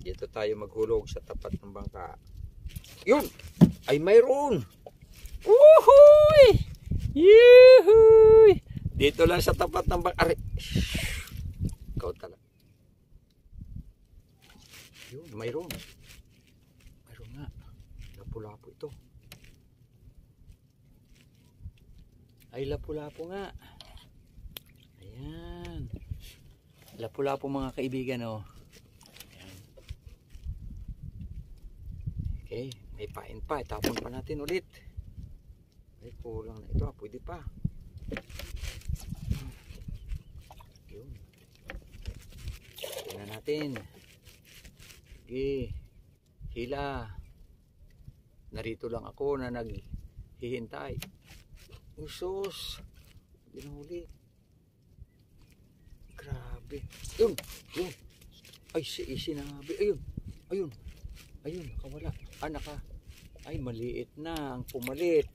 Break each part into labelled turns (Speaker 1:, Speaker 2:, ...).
Speaker 1: Dito tayo maghulog sa tapat ng bangka. Yun! Ay mayroon! Woohooy! Yuhuy! Dito lang sa tapat ng bangka. Aray! Ikaw talaga. Yun, mayroon. Mayroon nga. Lapu-lapu ito. Ay, lapu-lapu nga. Ayan. Lapu-lapu mga kaibigan, oh. Ayan. Okay, may pain pa. Itapon pa natin ulit. Ay, kulang na ito. Pwede pa. Yun. Tingnan natin. Okay. Hila. Narito lang ako na naghihintay. Usos. Hindi na huli. Grabe. Yun. Yun. Ay, sinabi. Ayun. Ayun. Ayun. Nakawala. Ay, maliit na. Ang pumalit.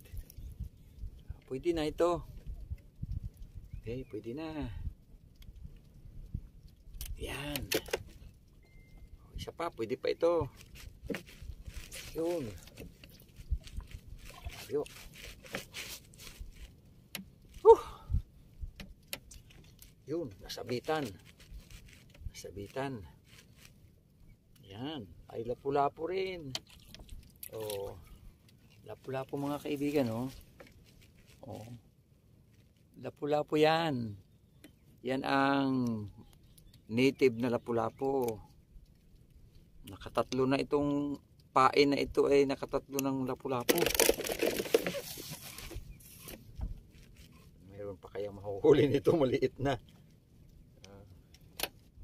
Speaker 1: Pwede na ito. Okay, pwede na. Yan. Isa pa. Pwede pa ito. Yun. Ayun. Yun, nasabitan. Nasabitan. Yan, ay lapu-lapu rin. Oh, lapu-lapu mga kaibigan, oh. Oh. Lapu-lapu yan. Yan ang native na lapu-lapu. Nakatatlo na itong pain na ito ay nakatatlo ng lapu-lapu. Mayroon pa kayang mahuhuli nito, maliit na.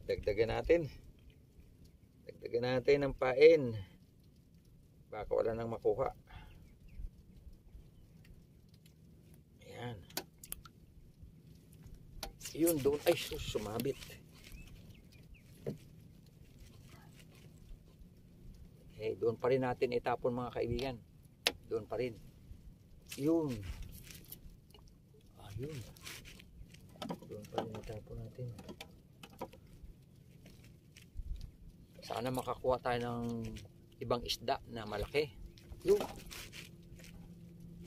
Speaker 1: Dagdagan natin ng pain, baka wala nang makuha. Ayan, yun doon. Ay, sumabit. Okay, doon pa rin natin itapon mga kaibigan. Doon pa rin. Yun. Ayun, doon pa rin itapon natin. Sana makakuha tayo ng ibang isda na malaki. Yun.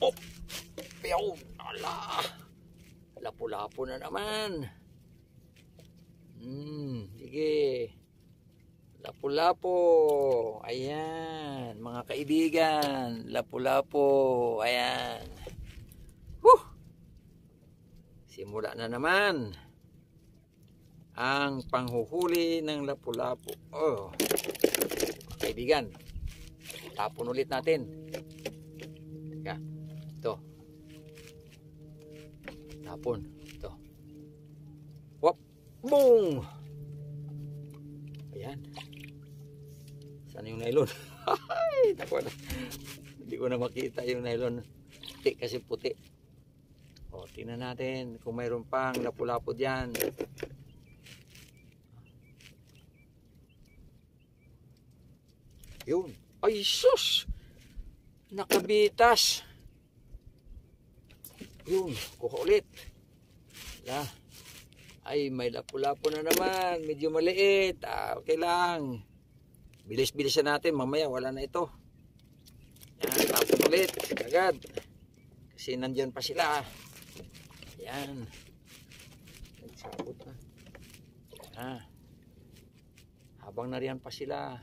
Speaker 1: Oh! Yun! Ala! Lapu-lapu na naman. Sige. Lapu-lapu. Ayan. Mga kaibigan. Lapu-lapu. Ayan. Simula na naman ang panghuhuli ng lapu-lapu. Oh, kaibigan, tapon ulit natin. Teka, ito. Tapon, ito. Wop, boom! Ayan. Saan yung nylon? Hindi ko na makita yung nylon. Puti kasi puti. O, tingnan natin kung mayroon pang lapu-lapu dyan. Yun. Ay, sus! Nakabitas. Yun. Kuha ulit. Ay, may lapu-lapu na naman. Medyo maliit. Okay lang. Bilis-bilisan natin. Mamaya wala na ito. Yan. Tapos ulit. Agad. Kasi nandyan pa sila. Yan. Nagsabot na. Habang nariyan pa sila.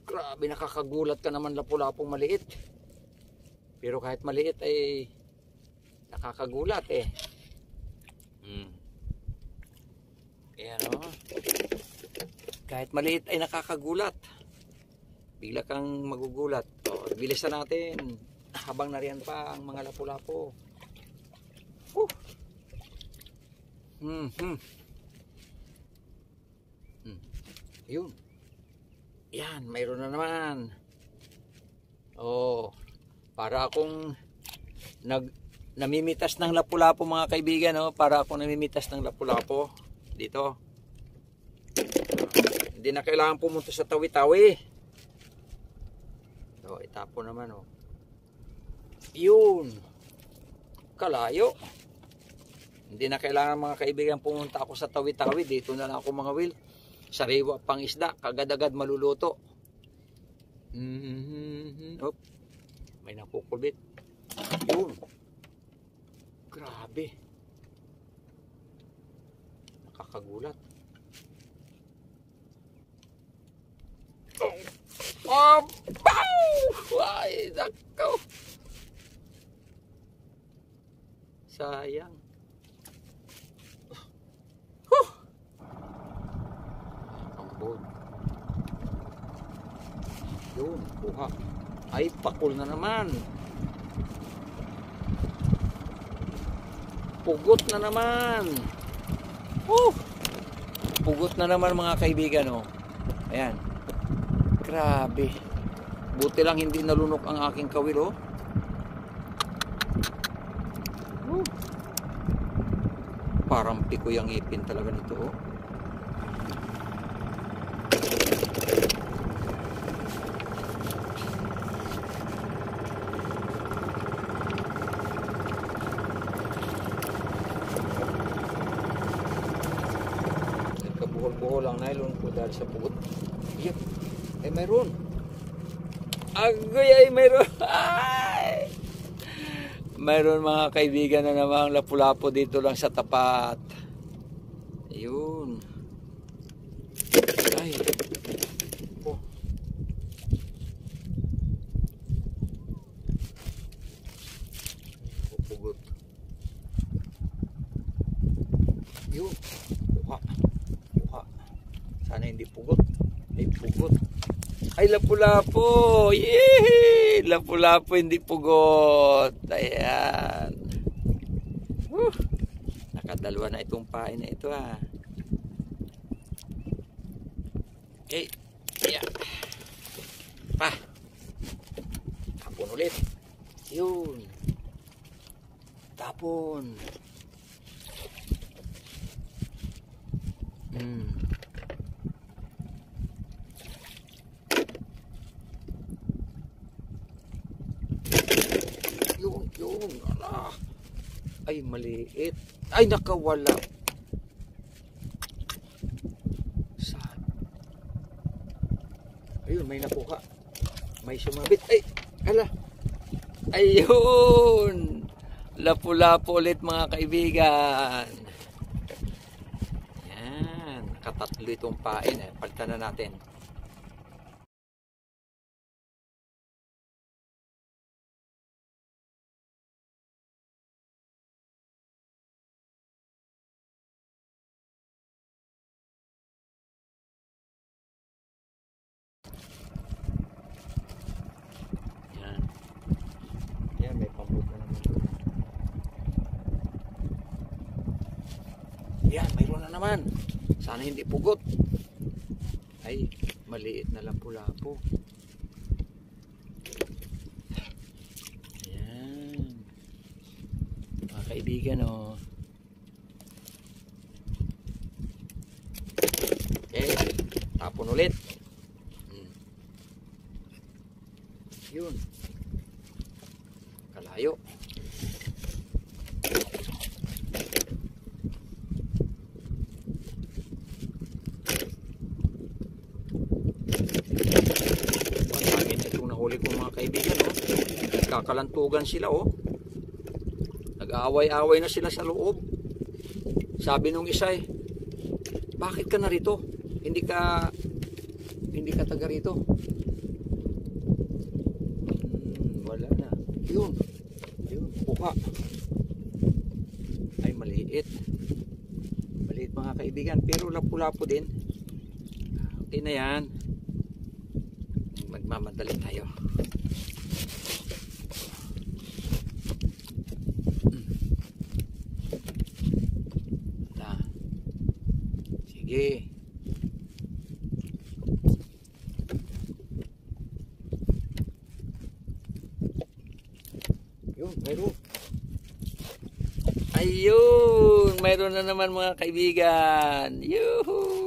Speaker 1: Grabe, nakakagulat ka naman, lapu-lapong maliit. Pero kahit maliit ay nakakagulat eh. Ayan, oh. Kahit maliit ay nakakagulat. Bigla kang magugulat. O, bilisan natin habang nariyan pa ang mga lapu-lapo. Yun. Yan, mayroon na naman. Oh, para akong namimitas ng lapu-lapo mga kaibigan, oh. Para akong namimitas ng lapu-lapo dito. Hindi na kailangan pumunta sa tawi-tawi. So, itapo naman, oh. Yun. Kalayo. Hindi na kailangan mga kaibigan pumunta ako sa tawid-tawid. Dito na lang ako mga Will. Sariwa pang isda. Kagad-agad maluluto. Oh, may nakukulbit. Yun. Grabe. Nakakagulat. Oh, pow! Ay, nakaw. Sayang. Ambon. Yun, kuha. Ay, pakul na naman. Pugot na naman. Pugot na naman mga kaibigan, oh. Ayan. Grabe. Buti lang hindi nalunok ang aking kawil, oh. Parang pikoy ang ipin talaga nito, oh. Nagkabuhol-buhol ang nylon ko dahil sa pugot. Yep. Ay mayroon. Agoy ay mayroon. Ay! Mayroon mga kaibigan na namang lapu-lapu dito lang sa tapat. Ayun. Ay. Oh. Pupugot. Yun. Kuha. Kuha. Sana hindi pugot. Ay pugot. Ay lapu-lapu. Yee! Lapu-lapu hindi pugot. Ayan. Nakadalawa na itong pain na ito, ha. Okay. Ayan. Pa. Tapon ulit. Yun. Tapon. Yun. Ala. Ay, maliit. Ay, nakawala. Saan? Ayun, may nakuha. May sumabit. Ay, ala. Ayun. Lapu-lapu ulit mga kaibigan. Yan. Nakatatlo itong pain. Palitan na natin. May pambot na naman. Yan, mayroon na naman. Sana hindi pugot. Ay, maliit na lapu-lapu. Yan. Mga kaibigan, oh. Okay, tapon ulit. Yun. Kalayo. Pagkagin itong nahuli kong mga kaibigan, oh. Nagkakalantugan sila, oh. Nag-aaway-aaway na sila sa loob. Sabi nung isa, bakit ka narito? Hindi ka taga rito. Wala na. Yun, kuha. Ay, maliit mga kaibigan, pero lapu-lapu din. Okay na yan. Magmamadali tayo. Sige. Mayroon. Ayun, mayroon na naman mga kaibigan. Yuhu!